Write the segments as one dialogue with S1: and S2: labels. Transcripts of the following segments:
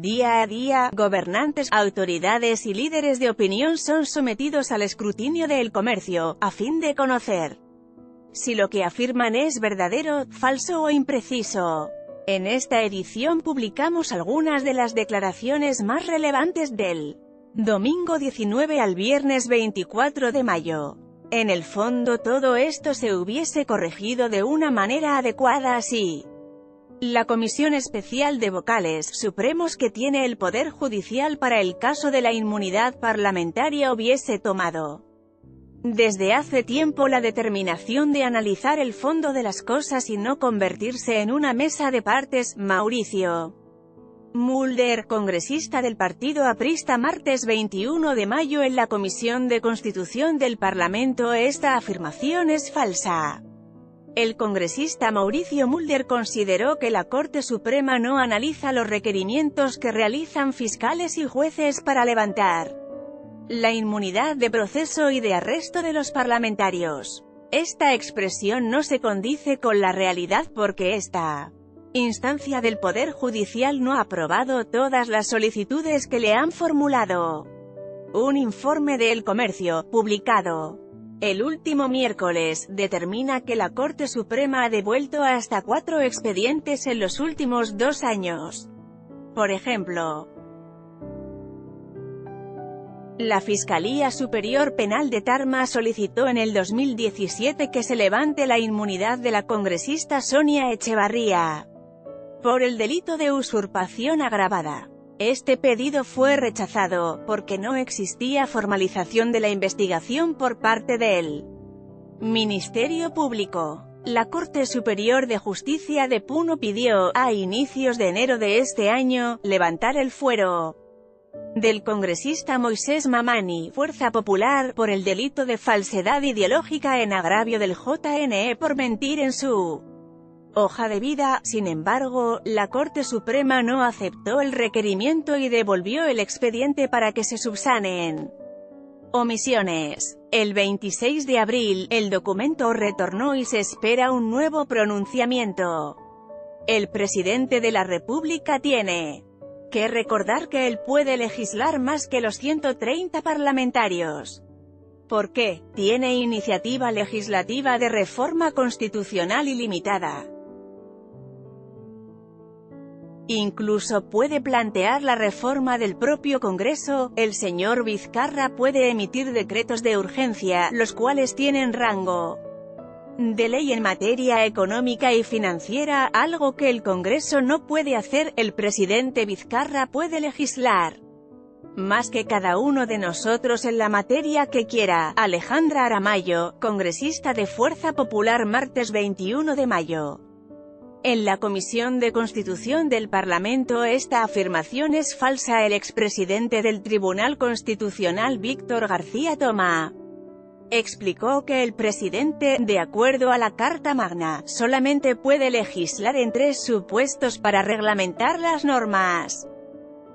S1: Día a día, gobernantes, autoridades y líderes de opinión son sometidos al escrutinio del comercio, a fin de conocer si lo que afirman es verdadero, falso o impreciso. En esta edición publicamos algunas de las declaraciones más relevantes del domingo 19 al viernes 24 de mayo. En el fondo todo esto se hubiese corregido de una manera adecuada si la Comisión Especial de Vocales Supremos, que tiene el Poder Judicial para el caso de la inmunidad parlamentaria, hubiese tomado desde hace tiempo la determinación de analizar el fondo de las cosas y no convertirse en una mesa de partes. Mauricio Mulder, congresista del Partido Aprista, martes 21 de mayo en la Comisión de Constitución del Parlamento. Esta afirmación es falsa. El congresista Mauricio Mulder consideró que la Corte Suprema no analiza los requerimientos que realizan fiscales y jueces para levantar la inmunidad de proceso y de arresto de los parlamentarios. Esta expresión no se condice con la realidad porque esta instancia del Poder Judicial no ha aprobado todas las solicitudes que le han formulado. Un informe de El Comercio, publicado el último miércoles, determina que la Corte Suprema ha devuelto hasta 4 expedientes en los últimos 2 años. Por ejemplo, la Fiscalía Superior Penal de Tarma solicitó en el 2017 que se levante la inmunidad de la congresista Sonia Echevarría por el delito de usurpación agravada. Este pedido fue rechazado, porque no existía formalización de la investigación por parte del Ministerio Público. La Corte Superior de Justicia de Puno pidió, a inicios de enero de este año, levantar el fuero del congresista Moisés Mamani, Fuerza Popular, por el delito de falsedad ideológica en agravio del JNE por mentir en su hoja de vida. Sin embargo, la Corte Suprema no aceptó el requerimiento y devolvió el expediente para que se subsanen omisiones. El 26 de abril, el documento retornó y se espera un nuevo pronunciamiento. El presidente de la República tiene que recordar que él puede legislar más que los 130 parlamentarios. ¿Por qué? Tiene iniciativa legislativa de reforma constitucional ilimitada. Incluso puede plantear la reforma del propio Congreso. El señor Vizcarra puede emitir decretos de urgencia, los cuales tienen rango de ley en materia económica y financiera, algo que el Congreso no puede hacer. El presidente Vizcarra puede legislar más que cada uno de nosotros en la materia que quiera. Alejandra Aramayo, congresista de Fuerza Popular, martes 21 de mayo. En la Comisión de Constitución del Parlamento esta afirmación es falsa. El expresidente del Tribunal Constitucional Víctor García Toma explicó que el presidente, de acuerdo a la Carta Magna, solamente puede legislar en 3 supuestos para reglamentar las normas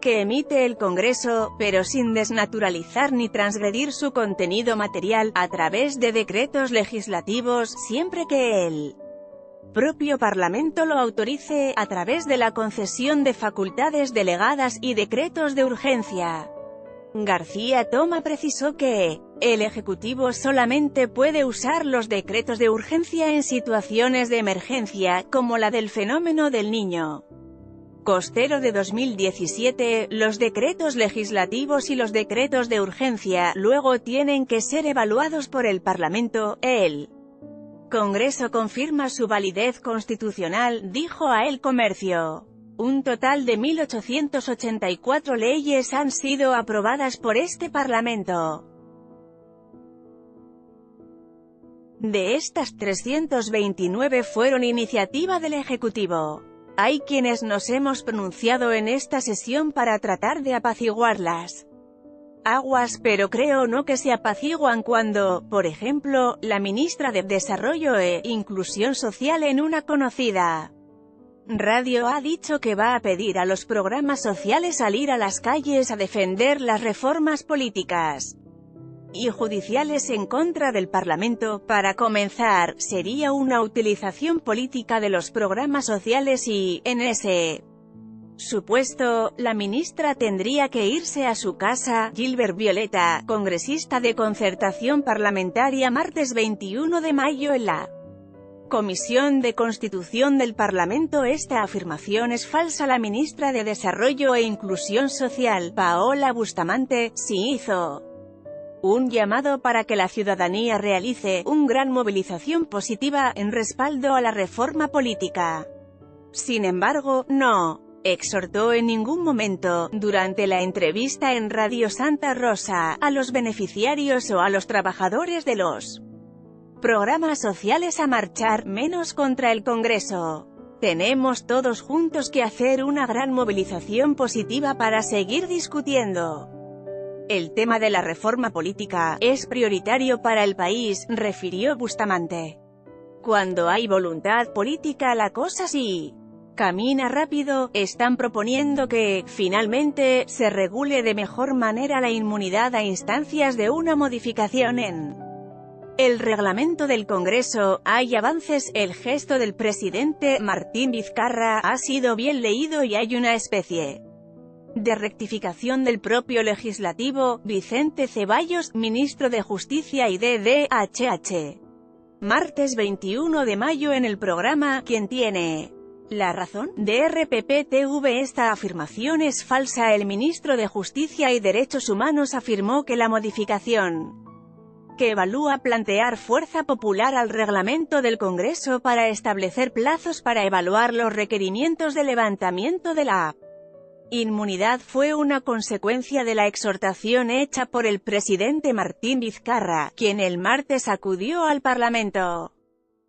S1: que emite el Congreso, pero sin desnaturalizar ni transgredir su contenido material, a través de decretos legislativos, siempre que el propio Parlamento lo autorice, a través de la concesión de facultades delegadas y decretos de urgencia. García Toma precisó que el Ejecutivo solamente puede usar los decretos de urgencia en situaciones de emergencia, como la del fenómeno del Niño Costero de 2017, los decretos legislativos y los decretos de urgencia luego tienen que ser evaluados por el Parlamento. El Congreso confirma su validez constitucional, dijo a El Comercio. Un total de 1.884 leyes han sido aprobadas por este Parlamento. De estas, 329 fueron iniciativa del Ejecutivo. Hay quienes nos hemos pronunciado en esta sesión para tratar de apaciguarlas aguas, pero creo no que se apaciguan cuando, por ejemplo, la ministra de Desarrollo e Inclusión Social en una conocida radio ha dicho que va a pedir a los programas sociales salir a las calles a defender las reformas políticas y judiciales en contra del Parlamento. Para comenzar, sería una utilización política de los programas sociales y, en ese Supuesto, la ministra tendría que irse a su casa. Gilbert Violeta, congresista de Concertación Parlamentaria, martes 21 de mayo en la Comisión de Constitución del Parlamento. Esta afirmación es falsa. La ministra de Desarrollo e Inclusión Social, Paola Bustamante, sí hizo un llamado para que la ciudadanía realice una gran movilización positiva en respaldo a la reforma política. Sin embargo, no exhortó en ningún momento, durante la entrevista en Radio Santa Rosa, a los beneficiarios o a los trabajadores de los programas sociales a marchar, menos contra el Congreso. Tenemos todos juntos que hacer una gran movilización positiva para seguir discutiendo. El tema de la reforma política es prioritario para el país, refirió Bustamante. Cuando hay voluntad política la cosa sí camina rápido. Están proponiendo que, finalmente, se regule de mejor manera la inmunidad a instancias de una modificación en el reglamento del Congreso. Hay avances. El gesto del presidente Martín Vizcarra ha sido bien leído y hay una especie de rectificación del propio legislativo. Vicente Ceballos, ministro de Justicia y DDHH. Martes 21 de mayo en el programa ¿Quién tiene la razón? De RPP-TV. Esta afirmación es falsa. El ministro de Justicia y Derechos Humanos afirmó que la modificación que evalúa plantear fuerza popular al reglamento del Congreso para establecer plazos para evaluar los requerimientos de levantamiento de la inmunidad fue una consecuencia de la exhortación hecha por el presidente Martín Vizcarra, quien el martes acudió al Parlamento.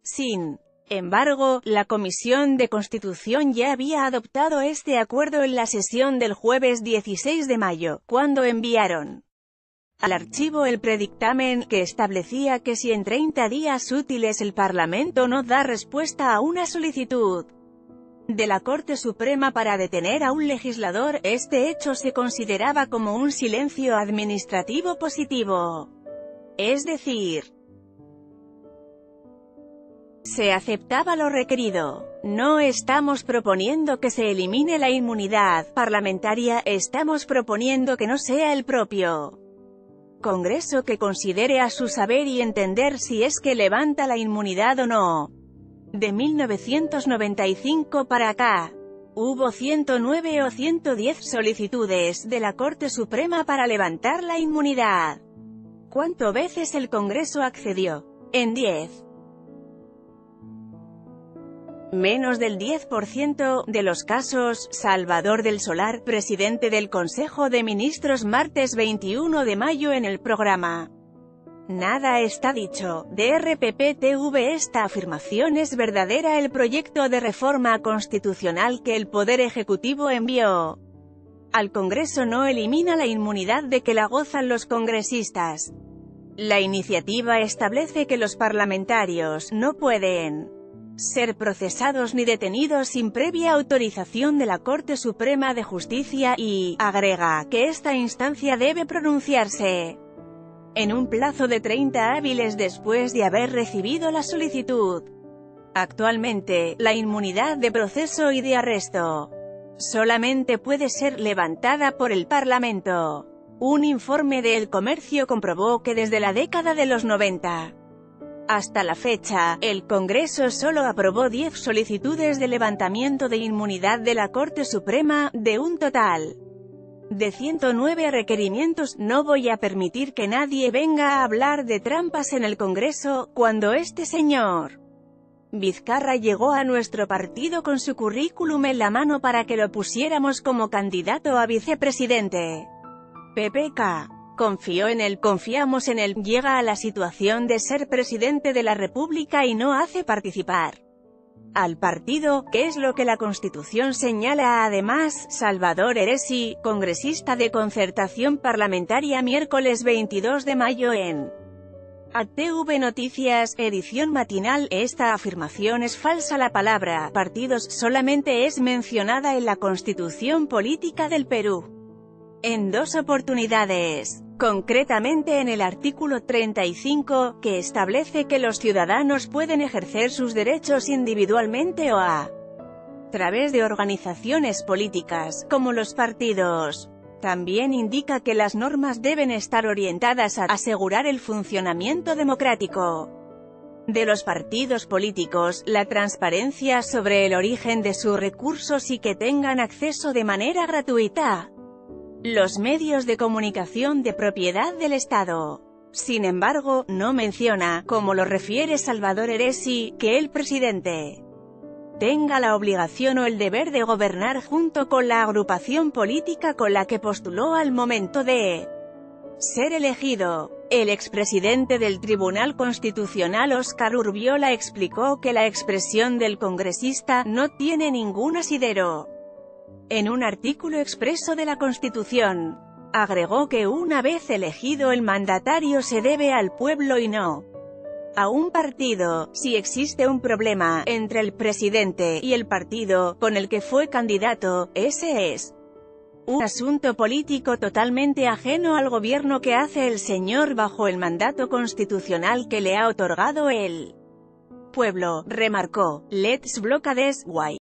S1: Sin embargo, la Comisión de Constitución ya había adoptado este acuerdo en la sesión del jueves 16 de mayo, cuando enviaron al archivo el predictamen, que establecía que si en 30 días útiles el Parlamento no da respuesta a una solicitud de la Corte Suprema para detener a un legislador, este hecho se consideraba como un silencio administrativo positivo. Es decir, se aceptaba lo requerido. No estamos proponiendo que se elimine la inmunidad parlamentaria, estamos proponiendo que no sea el propio Congreso que considere a su saber y entender si es que levanta la inmunidad o no. De 1995 para acá, hubo 109 o 110 solicitudes de la Corte Suprema para levantar la inmunidad. ¿Cuántas veces el Congreso accedió? En 10. Menos del 10% de los casos. Salvador del Solar, presidente del Consejo de Ministros, martes 21 de mayo en el programa Nada está dicho, de RPP-TV. Esta afirmación es verdadera. El proyecto de reforma constitucional que el Poder Ejecutivo envió al Congreso no elimina la inmunidad de que la gozan los congresistas. La iniciativa establece que los parlamentarios no pueden ser procesados ni detenidos sin previa autorización de la Corte Suprema de Justicia y, agrega, que esta instancia debe pronunciarse en un plazo de 30 hábiles después de haber recibido la solicitud. Actualmente, la inmunidad de proceso y de arresto solamente puede ser levantada por el Parlamento. Un informe de El Comercio comprobó que desde la década de los 90 hasta la fecha, el Congreso solo aprobó 10 solicitudes de levantamiento de inmunidad de la Corte Suprema, de un total de 109 requerimientos. No voy a permitir que nadie venga a hablar de trampas en el Congreso. Cuando este señor Vizcarra llegó a nuestro partido con su currículum en la mano para que lo pusiéramos como candidato a vicepresidente, PPK. Confió en él, confiamos en él. Llega a la situación de ser presidente de la República y no hace participar al partido, que es lo que la Constitución señala. Además, Salvador Heresi, congresista de Concertación Parlamentaria, miércoles 22 de mayo en ATV Noticias, edición matinal. Esta afirmación es falsa. La palabra partidos solamente es mencionada en la Constitución Política del Perú en 2 oportunidades. Concretamente en el artículo 35, que establece que los ciudadanos pueden ejercer sus derechos individualmente o a través de organizaciones políticas, como los partidos. También indica que las normas deben estar orientadas a asegurar el funcionamiento democrático de los partidos políticos, la transparencia sobre el origen de sus recursos y que tengan acceso de manera gratuita los medios de comunicación de propiedad del Estado. Sin embargo, no menciona, como lo refiere Salvador Heresi, que el presidente tenga la obligación o el deber de gobernar junto con la agrupación política con la que postuló al momento de ser elegido. El expresidente del Tribunal Constitucional Óscar Urbiola explicó que la expresión del congresista no tiene ningún asidero en un artículo expreso de la Constitución. Agregó que una vez elegido el mandatario se debe al pueblo y no a un partido. Si existe un problema entre el presidente y el partido con el que fue candidato, ese es un asunto político totalmente ajeno al gobierno que hace el señor bajo el mandato constitucional que le ha otorgado el pueblo, remarcó. Let's block this, why?